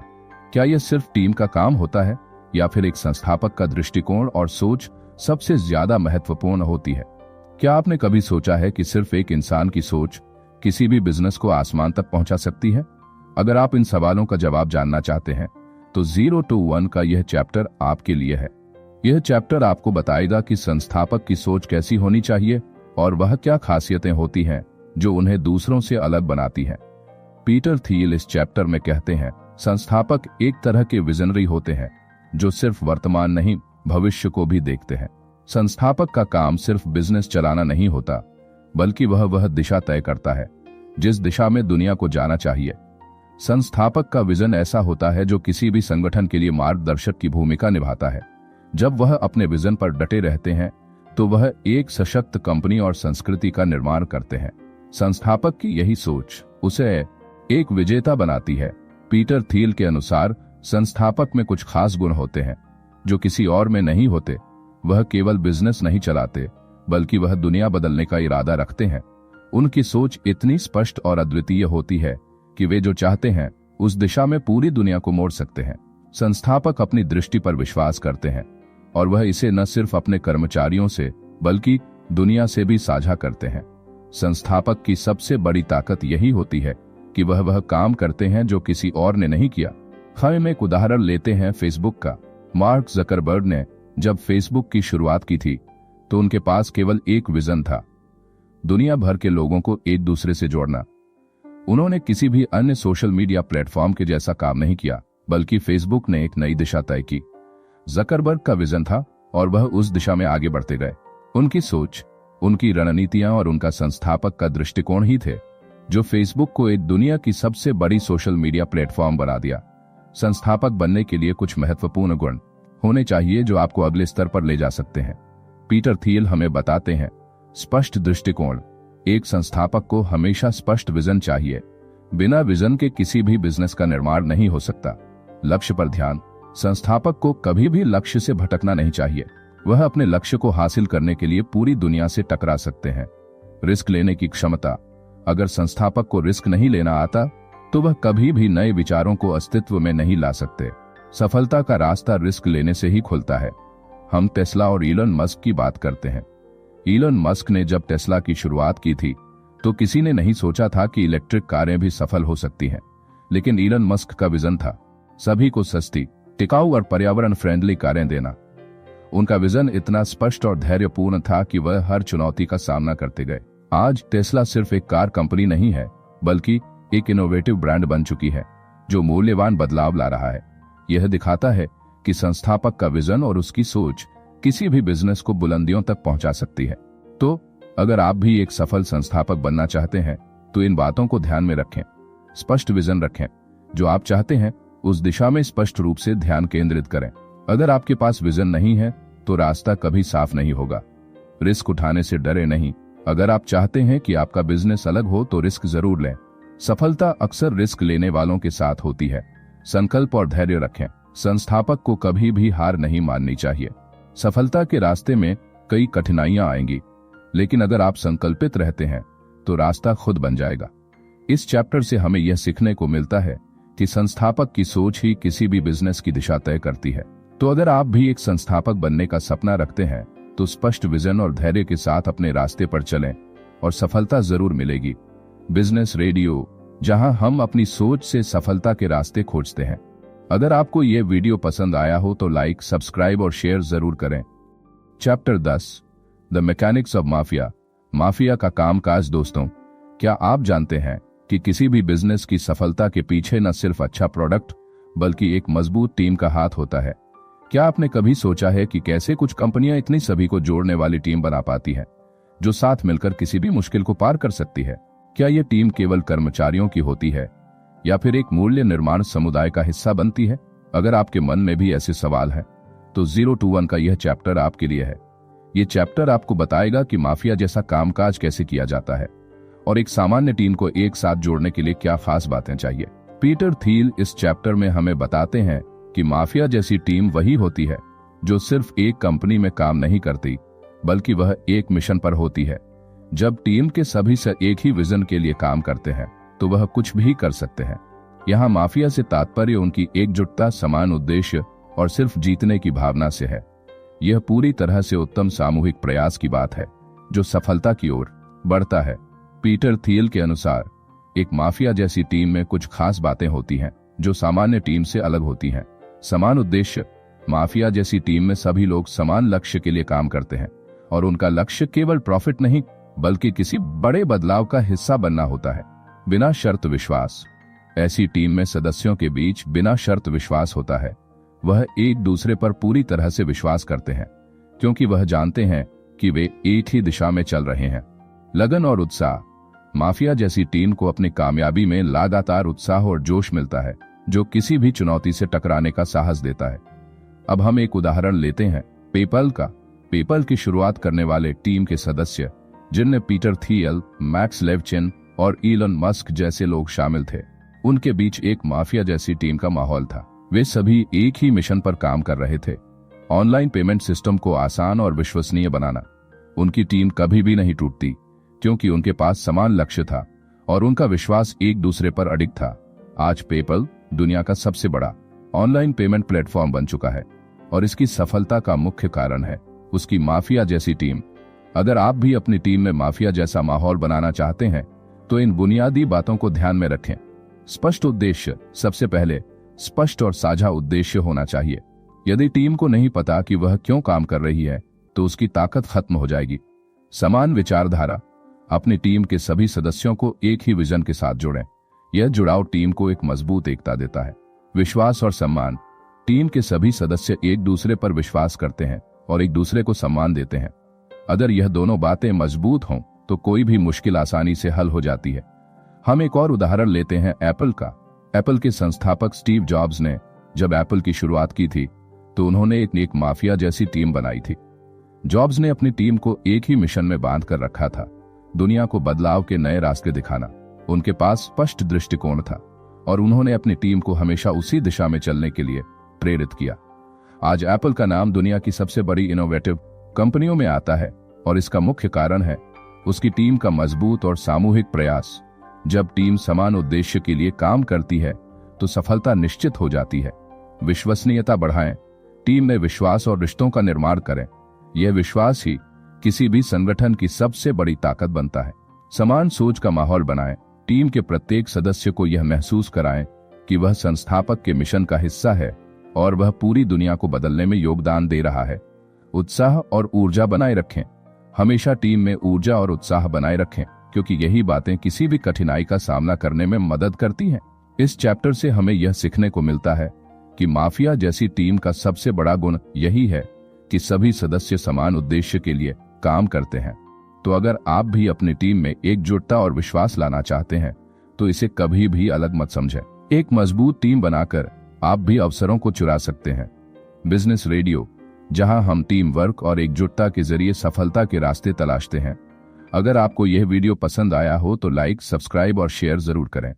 क्या यह सिर्फ टीम का काम होता है या फिर एक संस्थापक का दृष्टिकोण और सोच सबसे ज्यादा महत्वपूर्ण होती है? क्या आपने कभी सोचा है कि सिर्फ एक इंसान की सोच किसी भी बिजनेस को आसमान तक पहुंचा सकती है? अगर आप इन सवालों का जवाब जानना चाहते हैं तो 0 to 1 का यह चैप्टर आपके लिए है। यह चैप्टर आपको बताएगा कि संस्थापक की सोच कैसी होनी चाहिए और वह क्या खासियतें होती हैं जो उन्हें दूसरों से अलग बनाती हैं। पीटर थियल इस चैप्टर में कहते हैं, संस्थापक एक तरह के विजनरी होते हैं जो सिर्फ वर्तमान नहीं, भविष्य को भी देखते हैं। संस्थापक का काम सिर्फ बिजनेस चलाना नहीं होता, बल्कि वह दिशा तय करता है जिस दिशा में दुनिया को जाना चाहिए। संस्थापक का विजन ऐसा होता है जो किसी भी संगठन के लिए मार्गदर्शक की भूमिका निभाता है। जब वह अपने विजन पर डटे रहते हैं तो वह एक सशक्त कंपनी और संस्कृति का निर्माण करते हैं। संस्थापक की यही सोच उसे एक विजेता बनाती है। पीटर थियल के अनुसार संस्थापक में कुछ खास गुण होते हैं जो किसी और में नहीं होते। वह केवल बिजनेस नहीं चलाते, बल्कि वह दुनिया बदलने का इरादा रखते हैं। उनकी सोच इतनी स्पष्ट और अद्वितीय होती है कि वे जो चाहते हैं उस दिशा में पूरी दुनिया को मोड़ सकते हैं। संस्थापक अपनी दृष्टि पर विश्वास करते हैं और वह इसे न सिर्फ अपने कर्मचारियों से बल्कि दुनिया से भी साझा करते हैं। संस्थापक की सबसे बड़ी ताकत यही होती है कि वह काम करते हैं जो किसी और ने नहीं किया। हम एक उदाहरण लेते हैं फेसबुक का। मार्क जकरबर्ग ने जब फेसबुक की शुरुआत की थी तो उनके पास केवल एक विजन था, दुनिया भर के लोगों को एक दूसरे से जोड़ना। उन्होंने किसी भी अन्य सोशल मीडिया प्लेटफॉर्म के जैसा काम नहीं किया, बल्कि फेसबुक ने एक नई दिशा तय की। जकरबर्ग का विजन था और वह उस दिशा में आगे बढ़ते गए। उनकी सोच, उनकी रणनीतियां और उनका संस्थापक का दृष्टिकोण ही थे जो फेसबुक को एक दुनिया की सबसे बड़ी सोशल मीडिया प्लेटफॉर्म बना दिया। संस्थापक बनने के लिए कुछ महत्वपूर्ण गुण होने चाहिए जो आपको अगले स्तर पर ले जा सकते हैं। पीटर थियल हमें बताते हैं, स्पष्ट दृष्टिकोण। एक संस्थापक को हमेशा स्पष्ट विजन चाहिए। बिना विजन के किसी भी बिजनेस का निर्माण नहीं हो सकता। लक्ष्य पर ध्यान। संस्थापक को कभी भी लक्ष्य से भटकना नहीं चाहिए। वह अपने लक्ष्य को हासिल करने के लिए पूरी दुनिया से टकरा सकते हैं। रिस्क लेने की क्षमता। अगर संस्थापक को रिस्क नहीं लेना आता तो वह कभी भी नए विचारों को अस्तित्व में नहीं ला सकते। सफलता का रास्ता रिस्क लेने से ही खुलता है। हम टेस्ला और इलन मस्क की बात करते हैं। इलन मस्क ने जब टेस्ला की शुरुआत की थी तो किसी ने नहीं सोचा था कि इलेक्ट्रिक कारें भी सफल हो सकती हैं। लेकिन इलन मस्क का विजन था सभी को सस्ती, टिकाऊ और पर्यावरण फ्रेंडली कारें देना। उनका विजन इतना स्पष्ट और धैर्यपूर्ण था कि वह हर चुनौती का सामना करते गए। आज टेस्ला सिर्फ एक कार कंपनी नहीं है, बल्कि एक इनोवेटिव ब्रांड बन चुकी है जो मूल्यवान बदलाव ला रहा है। यह दिखाता है कि संस्थापक का विजन और उसकी सोच किसी भी बिजनेस को बुलंदियों तक पहुंचा सकती है। तो अगर आप भी एक सफल संस्थापक बनना चाहते हैं तो इन बातों को ध्यान में रखें। स्पष्ट विजन रखें। जो आप चाहते हैं उस दिशा में स्पष्ट रूप से ध्यान केंद्रित करें। अगर आपके पास विजन नहीं है तो रास्ता कभी साफ नहीं होगा। रिस्क उठाने से डरे नहीं। अगर आप चाहते हैं कि आपका बिजनेस अलग हो तो रिस्क जरूर लें। सफलता अक्सर रिस्क लेने वालों के साथ होती है। संकल्प और धैर्य रखें। संस्थापक को कभी भी हार नहीं माननी चाहिए। सफलता के रास्ते में कई कठिनाइयां आएंगी, लेकिन अगर आप संकल्पित रहते हैं तो रास्ता खुद बन जाएगा। इस चैप्टर से हमें यह सीखने को मिलता है कि संस्थापक की सोच ही किसी भी बिजनेस की दिशा तय करती है। तो अगर आप भी एक संस्थापक बनने का सपना रखते हैं तो स्पष्ट विजन और धैर्य के साथ अपने रास्ते पर चलें और सफलता जरूर मिलेगी। बिजनेस रेडियो, जहां हम अपनी सोच से सफलता के रास्ते खोजते हैं। अगर आपको यह वीडियो पसंद आया हो तो लाइक, सब्सक्राइब और शेयर जरूर करें। Chapter 10, the mechanics of mafia. Mafia का कामकाज। दोस्तों, क्या आप जानते हैं कि किसी भी बिजनेस की सफलता के पीछे न सिर्फ अच्छा प्रोडक्ट बल्कि एक मजबूत टीम का हाथ होता है? क्या आपने कभी सोचा है कि कैसे कुछ कंपनियां इतनी सभी को जोड़ने वाली टीम बना पाती हैं, जो साथ मिलकर किसी भी मुश्किल को पार कर सकती है? क्या यह टीम केवल कर्मचारियों की होती है या फिर एक मूल्य निर्माण समुदाय का हिस्सा बनती है? अगर आपके मन में भी ऐसे सवाल हैं तो 0 to 1 का यह चैप्टर आपके लिए है। यह चैप्टर आपको बताएगा कि माफिया जैसा कामकाज कैसे किया जाता है और एक सामान्य टीम को एक साथ जोड़ने के लिए क्या खास बातें चाहिए। पीटर थील इस चैप्टर में हमें बताते हैं कि माफिया जैसी टीम वही होती है जो सिर्फ एक कंपनी में काम नहीं करती, बल्कि वह एक मिशन पर होती है। जब टीम के सभी से एक ही विजन के लिए काम करते हैं तो वह कुछ भी कर सकते हैं। यहाँ माफिया से तात्पर्य उनकी एकजुटता, समान उद्देश्य और सिर्फ जीतने की भावना से है। यह पूरी तरह से उत्तम सामूहिक प्रयास की बात है जो सफलता की ओर बढ़ता है। पीटर थील के अनुसार एक माफिया जैसी टीम में कुछ खास बातें होती हैं जो सामान्य टीम से अलग होती हैं। समान उद्देश्य। माफिया जैसी टीम में सभी लोग समान लक्ष्य के लिए काम करते हैं और उनका लक्ष्य केवल प्रॉफिट नहीं बल्कि किसी बड़े बदलाव का हिस्सा बनना होता है। बिना शर्त विश्वास। ऐसी टीम में सदस्यों के बीच बिना शर्त विश्वास होता है। वह एक दूसरे पर पूरी तरह से विश्वास करते हैं क्योंकि वह जानते हैं कि वे एक ही दिशा में चल रहे हैं। लगन और उत्साह। माफिया जैसी टीम को अपनी कामयाबी में लगातार उत्साह और जोश मिलता है जो किसी भी चुनौती से टकराने का साहस देता है। अब हम एक उदाहरण लेते हैं पेपल का। पेपल की शुरुआत करने वाले टीम के सदस्य, जिनमें पीटर थियल, मैक्स लेवचिन और इलन मस्क जैसे लोग शामिल थे, उनके बीच एक माफिया जैसी टीम का माहौल था। वे सभी एक ही मिशन पर काम कर रहे थे, ऑनलाइन पेमेंट सिस्टम को आसान और विश्वसनीय बनाना। उनकी टीम कभी भी नहीं टूटती क्योंकि उनके पास समान लक्ष्य था और उनका विश्वास एक दूसरे पर अडिग था। आज पेपल दुनिया का सबसे बड़ा ऑनलाइन पेमेंट प्लेटफॉर्म बन चुका है और इसकी सफलता का मुख्य कारण है उसकी माफिया जैसी टीम। अगर आप भी अपनी टीम में माफिया जैसा माहौल बनाना चाहते हैं तो इन बुनियादी बातों को ध्यान में रखें। स्पष्ट उद्देश्य। सबसे पहले स्पष्ट और साझा उद्देश्य होना चाहिए। यदि टीम को नहीं पता कि वह क्यों काम कर रही है तो उसकी ताकत खत्म हो जाएगी। समान विचारधारा। अपनी टीम के सभी सदस्यों को एक ही विजन के साथ जोड़ें। यह जुड़ाव टीम को एक मजबूत एकता देता है। विश्वास और सम्मान। टीम के सभी सदस्य एक दूसरे पर विश्वास करते हैं और एक दूसरे को सम्मान देते हैं। अगर यह दोनों बातें मजबूत हों तो कोई भी मुश्किल आसानी से हल हो जाती है। हम एक और उदाहरण लेते हैं एप्पल का। एप्पल के संस्थापक स्टीव जॉब्स ने जब एप्पल की शुरुआत की थी तो उन्होंने एक माफिया जैसी टीम बनाई थी। जॉब्स ने अपनी टीम को एक ही मिशन में बांध कर रखा था, दुनिया को बदलाव के नए रास्ते दिखाना। उनके पास स्पष्ट दृष्टिकोण था और उन्होंने अपनी टीम को हमेशा उसी दिशा में चलने के लिए प्रेरित किया। आज एप्पल का नाम दुनिया की सबसे बड़ी इनोवेटिव कंपनियों में आता है और इसका मुख्य कारण है उसकी टीम का मजबूत और सामूहिक प्रयास। जब टीम समान उद्देश्य के लिए काम करती है तो सफलता निश्चित हो जाती है। विश्वसनीयता बढ़ाएं। टीम में विश्वास और रिश्तों का निर्माण करें। यह विश्वास ही किसी भी संगठन की सबसे बड़ी ताकत बनता है। समान सोच का माहौल बनाएं। टीम के प्रत्येक सदस्य को यह महसूस कराएं कि वह संस्थापक के मिशन का हिस्सा है और वह पूरी दुनिया को बदलने में योगदान दे रहा है। उत्साह और ऊर्जा बनाए रखें। हमेशा टीम में ऊर्जा और उत्साह बनाए रखें क्योंकि यही बातें किसी भी कठिनाई का सामना करने में मदद करती हैं। इस चैप्टर से हमें यह सीखने को मिलता है कि माफिया जैसी टीम का सबसे बड़ा गुण यही है कि सभी सदस्य समान उद्देश्य के लिए काम करते हैं। तो अगर आप भी अपनी टीम में एकजुटता और विश्वास लाना चाहते हैं तो इसे कभी भी अलग मत समझें। एक मजबूत टीम बनाकर आप भी अवसरों को चुरा सकते हैं। बिजनेस रेडियो, जहां हम टीम वर्क और एकजुटता के जरिए सफलता के रास्ते तलाशते हैं। अगर आपको यह वीडियो पसंद आया हो तो लाइक, सब्सक्राइब और शेयर जरूर करें।